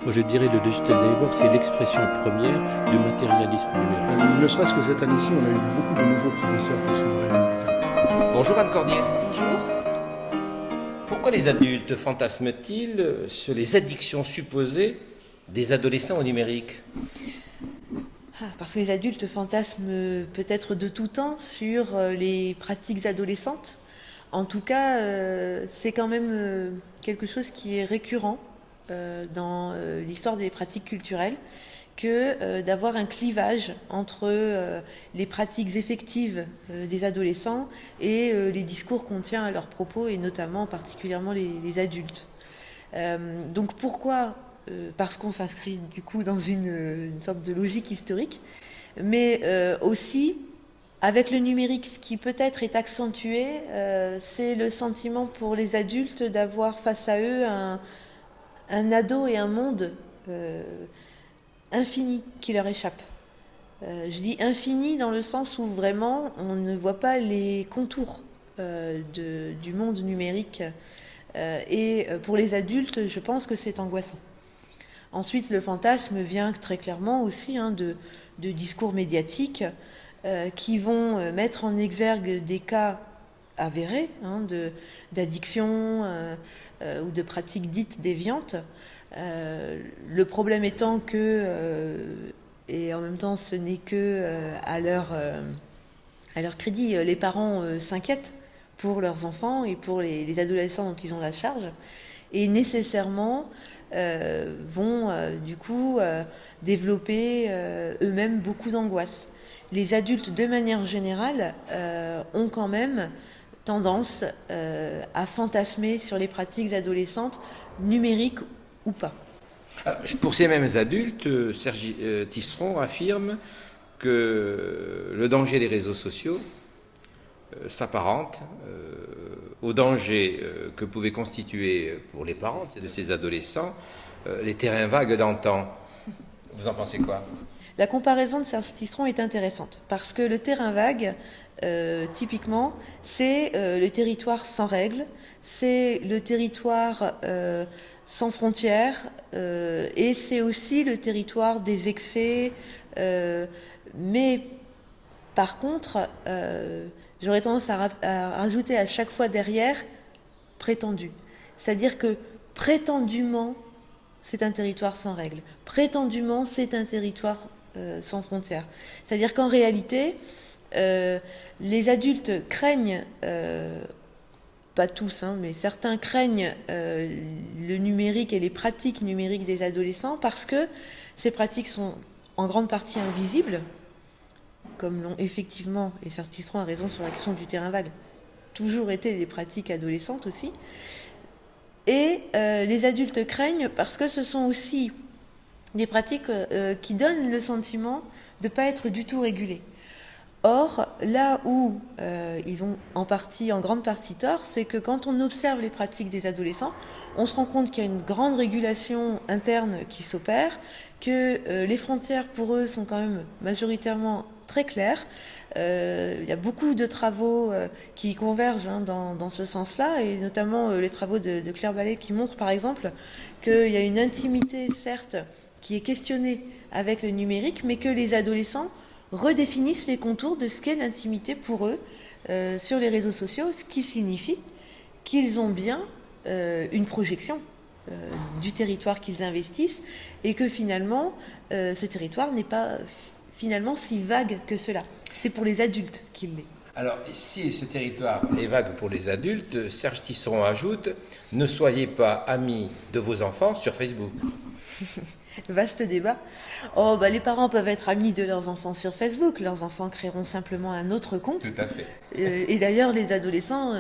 Moi, je dirais le digital network, c'est l'expression première du matérialisme numérique. Ne serait-ce que cette année-ci, on a eu beaucoup de nouveaux professeurs qui sont arrivés. Bonjour Anne Cordier. Bonjour. Pourquoi les adultes fantasment-ils sur les addictions supposées des adolescents au numérique? Parce que les adultes fantasment peut-être de tout temps sur les pratiques adolescentes. En tout cas, c'est quand même quelque chose qui est récurrent dans l'histoire des pratiques culturelles, que d'avoir un clivage entre les pratiques effectives des adolescents et les discours qu'on tient à leurs propos, et notamment particulièrement les adultes. Donc pourquoi parce qu'on s'inscrit du coup dans une sorte de logique historique, mais aussi avec le numérique, ce qui peut-être est accentué, c'est le sentiment pour les adultes d'avoir face à eux un ado et un monde infini qui leur échappe. Je dis infini dans le sens où vraiment on ne voit pas les contours du monde numérique. Et pour les adultes, je pense que c'est angoissant. Ensuite, le fantasme vient très clairement aussi de discours médiatiques qui vont mettre en exergue des cas avérés d'addiction ou de pratiques dites déviantes. Le problème étant que, et en même temps ce n'est que à leur crédit, les parents s'inquiètent pour leurs enfants et pour les adolescents dont ils ont la charge, et nécessairement vont du coup développer eux-mêmes beaucoup d'angoisse. Les adultes, de manière générale, ont quand même tendance à fantasmer sur les pratiques adolescentes, numériques ou pas. Pour ces mêmes adultes, Serge Tisseron affirme que le danger des réseaux sociaux s'apparente au danger que pouvaient constituer pour les parents de ces adolescents les terrains vagues d'antan. Vous en pensez quoi? La comparaison de Serge Tisseron est intéressante parce que le terrain vague, typiquement, c'est le territoire sans règles, c'est le territoire sans frontières et c'est aussi le territoire des excès. Mais par contre, j'aurais tendance à rajouter à chaque fois derrière prétendu. C'est-à-dire que prétendument, c'est un territoire sans règles. Prétendument, c'est un territoire sans frontières. C'est-à-dire qu'en réalité, les adultes craignent, pas tous, mais certains craignent le numérique et les pratiques numériques des adolescents parce que ces pratiques sont en grande partie invisibles, comme l'ont effectivement, et Serge Tisseron a raison sur la question du terrain vague, toujours été des pratiques adolescentes aussi. Et les adultes craignent parce que ce sont aussi des pratiques qui donnent le sentiment de ne pas être du tout régulées. Or, là où ils ont en grande partie tort, c'est que quand on observe les pratiques des adolescents, on se rend compte qu'il y a une grande régulation interne qui s'opère, que les frontières pour eux sont quand même majoritairement très claires. Il y a beaucoup de travaux qui convergent dans ce sens-là, et notamment les travaux de Claire Ballet qui montrent par exemple qu'il y a une intimité, certes, qui est questionnée avec le numérique, mais que les adolescents redéfinissent les contours de ce qu'est l'intimité pour eux sur les réseaux sociaux, ce qui signifie qu'ils ont bien une projection du territoire qu'ils investissent, et que finalement ce territoire n'est pas finalement si vague que cela. C'est pour les adultes qu'il l'est. Alors, si ce territoire est vague pour les adultes, Serge Tisseron ajoute « Ne soyez pas amis de vos enfants sur Facebook ». Vaste débat. Les parents peuvent être amis de leurs enfants sur Facebook. Leurs enfants créeront simplement un autre compte. Tout à fait. Et d'ailleurs, les adolescents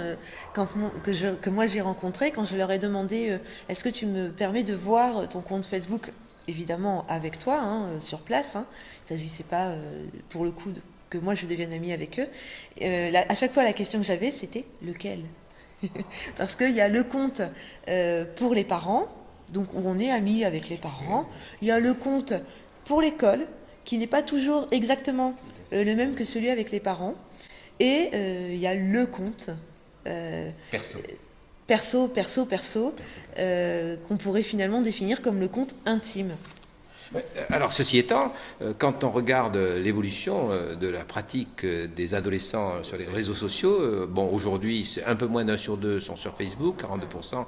que moi j'ai rencontrés, quand je leur ai demandé est-ce que tu me permets de voir ton compte Facebook, évidemment avec toi, sur place, il ne s'agissait pas pour le coup que moi je devienne amie avec eux. À chaque fois, la question que j'avais, c'était lequel? Parce qu'il y a le compte pour les parents, donc où on est amis avec les parents. Il y a le compte pour l'école, qui n'est pas toujours exactement le même que celui avec les parents. Et il y a le compte perso. perso, qu'on pourrait finalement définir comme le compte intime. Alors, ceci étant, quand on regarde l'évolution de la pratique des adolescents sur les réseaux sociaux, bon, aujourd'hui, c'est un peu moins d'un sur deux sont sur Facebook, 42%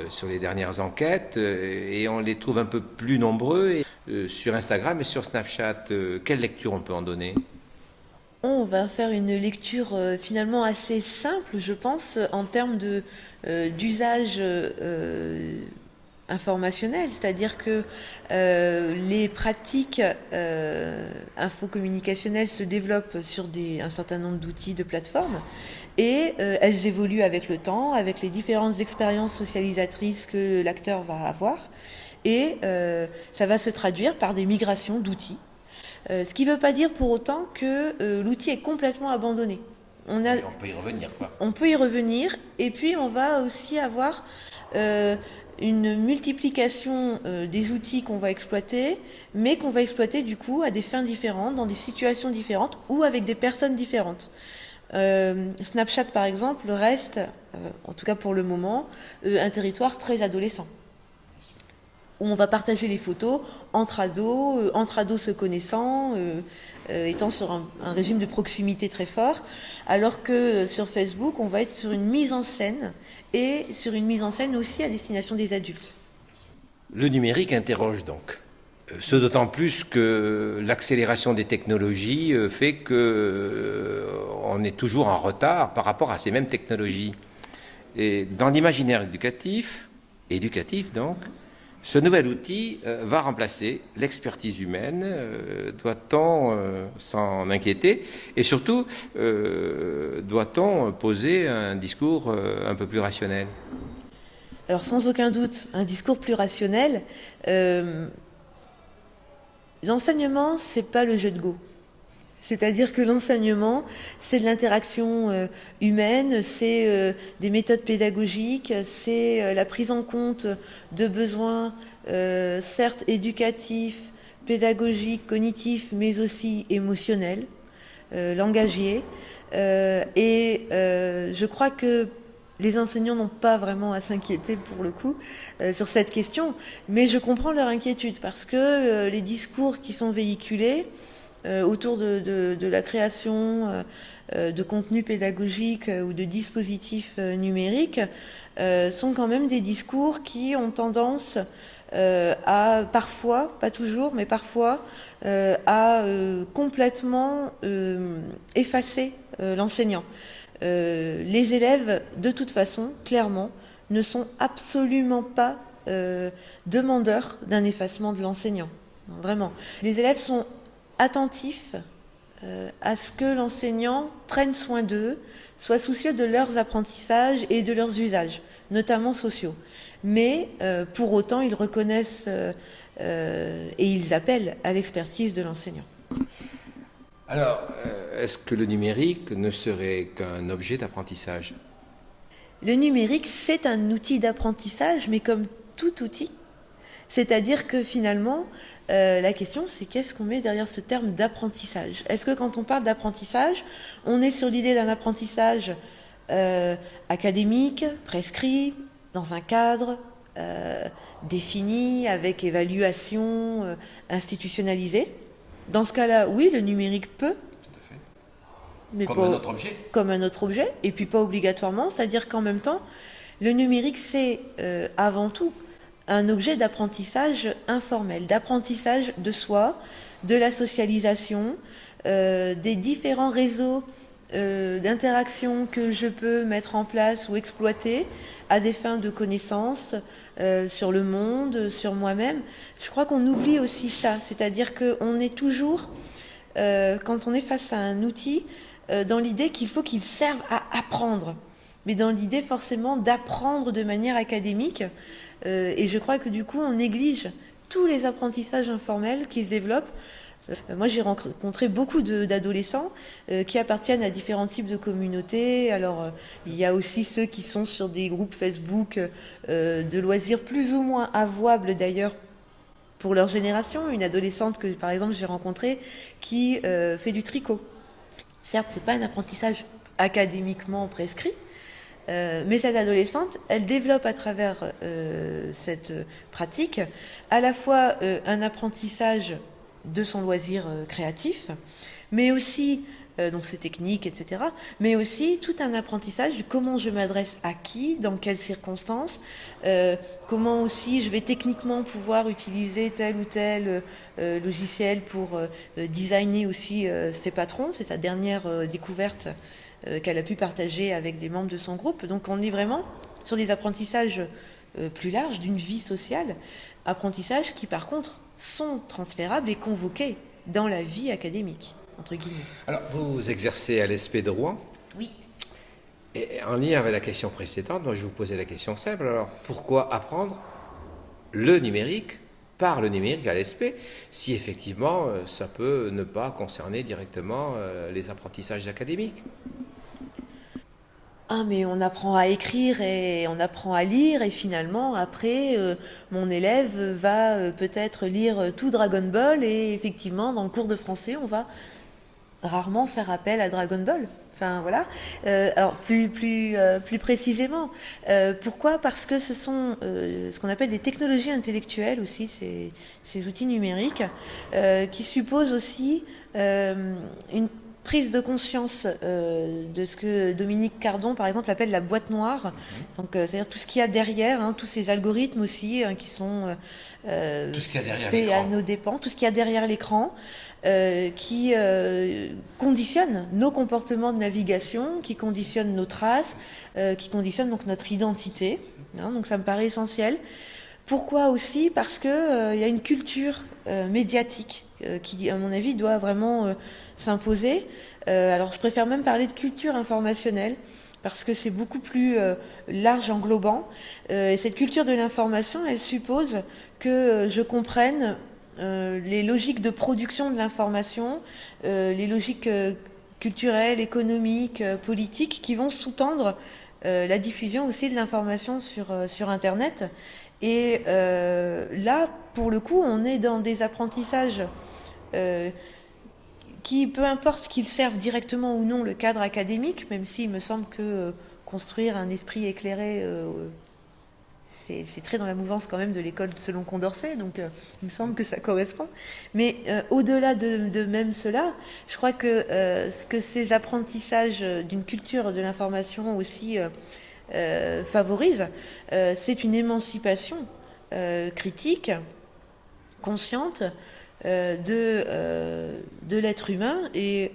sur les dernières enquêtes, et on les trouve un peu plus nombreux sur Instagram et sur Snapchat. Quelle lecture on peut en donner ? On va faire une lecture finalement assez simple, je pense, en termes d'usage informationnel, c'est-à-dire que les pratiques infocommunicationnelles se développent sur un certain nombre d'outils, de plateformes, et elles évoluent avec le temps, avec les différentes expériences socialisatrices que l'acteur va avoir, et ça va se traduire par des migrations d'outils. Ce qui ne veut pas dire pour autant que l'outil est complètement abandonné. On peut y revenir, quoi. On peut y revenir, et puis on va aussi avoir une multiplication des outils qu'on va exploiter, mais qu'on va exploiter du coup à des fins différentes, dans des situations différentes ou avec des personnes différentes. Snapchat par exemple reste, en tout cas pour le moment, un territoire très adolescent, où on va partager les photos entre ados se connaissant, étant sur un régime de proximité très fort, alors que sur Facebook, on va être sur une mise en scène, et sur une mise en scène aussi à destination des adultes. Le numérique interroge donc. Ce d'autant plus que l'accélération des technologies fait qu'on est toujours en retard par rapport à ces mêmes technologies. Et dans l'imaginaire éducatif donc, ce nouvel outil va remplacer l'expertise humaine. Doit-on s'en inquiéter? Et surtout, doit-on poser un discours un peu plus rationnel? Alors sans aucun doute, un discours plus rationnel. L'enseignement, c'est pas le jeu de Go. C'est-à-dire que l'enseignement, c'est de l'interaction humaine, c'est des méthodes pédagogiques, c'est la prise en compte de besoins, certes éducatifs, pédagogiques, cognitifs, mais aussi émotionnels, langagiers. Et je crois que les enseignants n'ont pas vraiment à s'inquiéter pour le coup sur cette question, mais je comprends leur inquiétude parce que les discours qui sont véhiculés autour de la création de contenus pédagogiques ou de dispositifs numériques sont quand même des discours qui ont tendance à parfois, pas toujours, mais parfois à complètement effacer l'enseignant. Les élèves, de toute façon, clairement, ne sont absolument pas demandeurs d'un effacement de l'enseignant. Vraiment. Les élèves sont attentifs à ce que l'enseignant prenne soin d'eux, soit soucieux de leurs apprentissages et de leurs usages, notamment sociaux. Mais pour autant, ils reconnaissent et ils appellent à l'expertise de l'enseignant. Alors, est-ce que le numérique ne serait qu'un objet d'apprentissage? Le numérique, c'est un outil d'apprentissage, mais comme tout outil. C'est-à-dire que finalement, la question, c'est qu'est-ce qu'on met derrière ce terme d'apprentissage? Est-ce que quand on parle d'apprentissage, on est sur l'idée d'un apprentissage académique, prescrit, dans un cadre défini, avec évaluation institutionnalisée? Dans ce cas-là, oui, le numérique peut. Tout à fait. Mais Comme un autre objet. Comme un autre objet, et puis pas obligatoirement. C'est-à-dire qu'en même temps, le numérique, c'est avant tout un objet d'apprentissage informel, d'apprentissage de soi, de la socialisation, des différents réseaux d'interaction que je peux mettre en place ou exploiter à des fins de connaissance sur le monde, sur moi-même. Je crois qu'on oublie aussi ça, c'est-à-dire qu'on est toujours, quand on est face à un outil, dans l'idée qu'il faut qu'il serve à apprendre, mais dans l'idée forcément d'apprendre de manière académique. Et je crois que du coup, on néglige tous les apprentissages informels qui se développent. Moi, j'ai rencontré beaucoup d'adolescents qui appartiennent à différents types de communautés. Alors, il y a aussi ceux qui sont sur des groupes Facebook de loisirs plus ou moins avouables d'ailleurs pour leur génération. Une adolescente que, par exemple, j'ai rencontrée qui fait du tricot. Certes, c'est pas un apprentissage académiquement prescrit, Mais cette adolescente, elle développe à travers cette pratique à la fois un apprentissage de son loisir créatif, mais aussi, donc ses techniques, etc., mais aussi tout un apprentissage de comment je m'adresse à qui, dans quelles circonstances, comment aussi je vais techniquement pouvoir utiliser tel ou tel logiciel pour designer aussi ses patrons. C'est sa dernière découverte qu'elle a pu partager avec des membres de son groupe. Donc on est vraiment sur des apprentissages plus larges d'une vie sociale, apprentissages qui par contre sont transférables et convoqués dans la vie académique, entre guillemets. Alors, vous exercez à l'ESP de Rouen. Oui. Et en lien avec la question précédente, donc je vous posais la question simple. Alors, pourquoi apprendre le numérique par le numérique à l'ESP, si effectivement ça peut ne pas concerner directement les apprentissages académiques? Ah, mais on apprend à écrire et on apprend à lire, et finalement, après, mon élève va peut-être lire tout Dragon Ball, et effectivement, dans le cours de français, on va rarement faire appel à Dragon Ball. Enfin, voilà. Alors, plus précisément, pourquoi? Parce que ce sont ce qu'on appelle des technologies intellectuelles aussi, ces outils numériques, qui supposent aussi une prise de conscience de ce que Dominique Cardon, par exemple, appelle la boîte noire. Donc, c'est-à-dire tout ce qu'il y a derrière, tous ces algorithmes aussi qui sont Tout ce qu'il y a derrière faits à l'écran. nos dépens, tout ce qu'il y a derrière l'écran, qui conditionne nos comportements de navigation, qui conditionne nos traces, qui conditionne donc notre identité. Donc, ça me paraît essentiel. Pourquoi aussi? Parce que y a une culture médiatique qui, à mon avis, doit vraiment s'imposer. Alors, je préfère même parler de culture informationnelle, parce que c'est beaucoup plus large, englobant. Et cette culture de l'information, elle suppose que je comprenne les logiques de production de l'information, les logiques culturelles, économiques, politiques, qui vont sous-tendre la diffusion aussi de l'information sur Internet. Et là, pour le coup, on est dans des apprentissages qui, peu importe qu'ils servent directement ou non le cadre académique, même s'il me semble que construire un esprit éclairé, c'est très dans la mouvance quand même de l'école selon Condorcet, donc il me semble que ça correspond. Mais au-delà de même cela, je crois que ce que ces apprentissages d'une culture de l'information aussi favorisent, c'est une émancipation critique, consciente, de l'être humain, et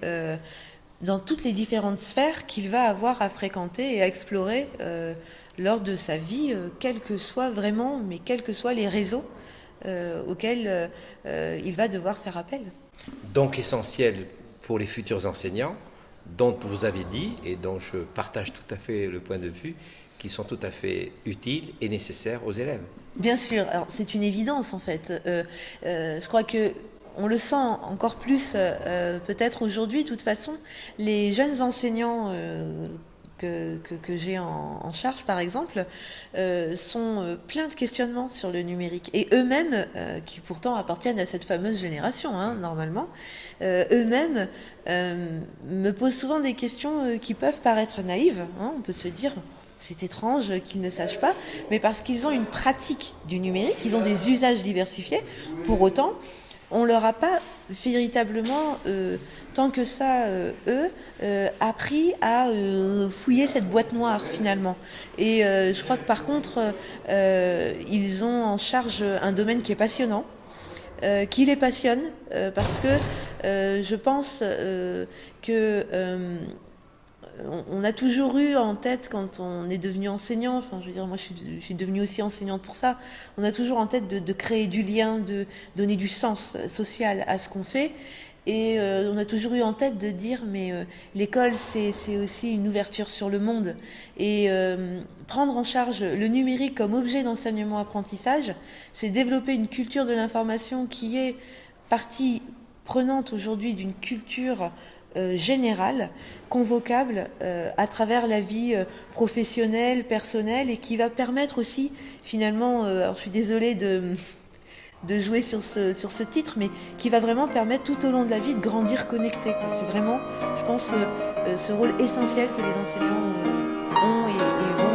dans toutes les différentes sphères qu'il va avoir à fréquenter et à explorer lors de sa vie, quels que soient les réseaux auxquels il va devoir faire appel. Donc essentiel pour les futurs enseignants, dont vous avez dit, et dont je partage tout à fait le point de vue, qui sont tout à fait utiles et nécessaires aux élèves. Bien sûr, alors c'est une évidence en fait. Je crois que on le sent encore plus peut-être aujourd'hui. De toute façon, les jeunes enseignants que j'ai en charge, par exemple, sont pleins de questionnements sur le numérique. Et eux-mêmes, qui pourtant appartiennent à cette fameuse génération, normalement, eux-mêmes me posent souvent des questions qui peuvent paraître naïves. On peut se dire... C'est étrange qu'ils ne sachent pas, mais parce qu'ils ont une pratique du numérique, ils ont des usages diversifiés. Pour autant, on ne leur a pas véritablement, tant que ça, appris à fouiller cette boîte noire, finalement. Et je crois que par contre, ils ont en charge un domaine qui est passionnant, qui les passionne, parce que je pense que... on a toujours eu en tête, quand on est devenu enseignant, enfin je veux dire, moi je suis devenue aussi enseignante pour ça, on a toujours en tête de créer du lien, de donner du sens social à ce qu'on fait, et on a toujours eu en tête de dire mais l'école c'est aussi une ouverture sur le monde, et prendre en charge le numérique comme objet d'enseignement-apprentissage, c'est développer une culture de l'information qui est partie prenante aujourd'hui d'une culture générale, convocable à travers la vie professionnelle, personnelle, et qui va permettre aussi finalement, alors je suis désolée de jouer sur ce titre, mais qui va vraiment permettre tout au long de la vie de grandir connecté. C'est vraiment, je pense, ce rôle essentiel que les enseignants ont et vont